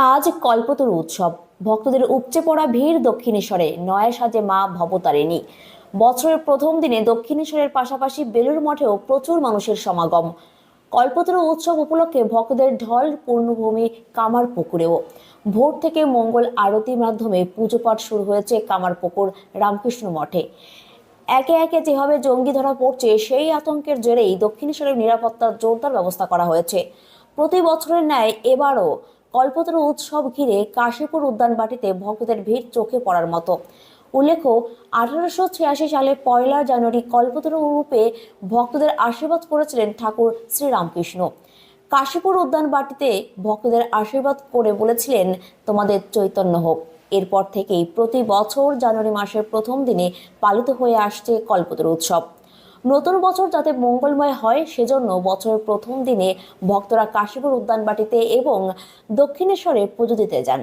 আজ কল্পতরু উৎসব। ভক্তদের উপচে পড়া ভিড় দক্ষিণেশ্বরে, নয়া সাজে মা ভবতারিণী। বছরের প্রথম দিনে দক্ষিণেশ্বরের পাশাপাশি বেলুড় মঠেও প্রচুর মানুষের সমাগম। কল্পতরু উৎসব উপলক্ষে ভক্তদের ঢল পূর্ণভূমি কামারপুকুরেও। ভোর থেকে মঙ্গল আরতির মাধ্যমে পুজো পাঠ শুরু হয়েছে কামারপুকুর রামকৃষ্ণ মঠে। একে একে যেভাবে জঙ্গি ধরা পড়ছে, সেই আতঙ্কের জেরেই দক্ষিণেশ্বরের নিরাপত্তার জোরদার ব্যবস্থা করা হয়েছে। প্রতি বছরের ন্যায় এবারও কল্পতরু উৎসব ঘিরে কাশীপুর উদ্যানবাটিতে ভক্তদের ভিড় চোখে পড়ার মতো। উল্লেখ্য, 1886 সালে 1 জানুয়ারি কল্পতরু রূপে ভক্তদের আশীর্বাদ করেছিলেন ঠাকুর শ্রীরামকৃষ্ণ। কাশীপুর উদ্যানবাটিতে ভক্তদের আশীর্বাদ করে বলেছিলেন, তোমাদের চৈতন্য হোক। এরপর থেকেই প্রতি বছর জানুয়ারি মাসের প্রথম দিনে পালিত হয়ে আসছে কল্পতরু উৎসব। নতুন বছর যাতে মঙ্গলময় হয়, সেজন্য বছরের প্রথম দিনে ভক্তরা কাশীপুর উদ্যানবাটিতে এবং দক্ষিণেশ্বরে পুজো দিতে যান।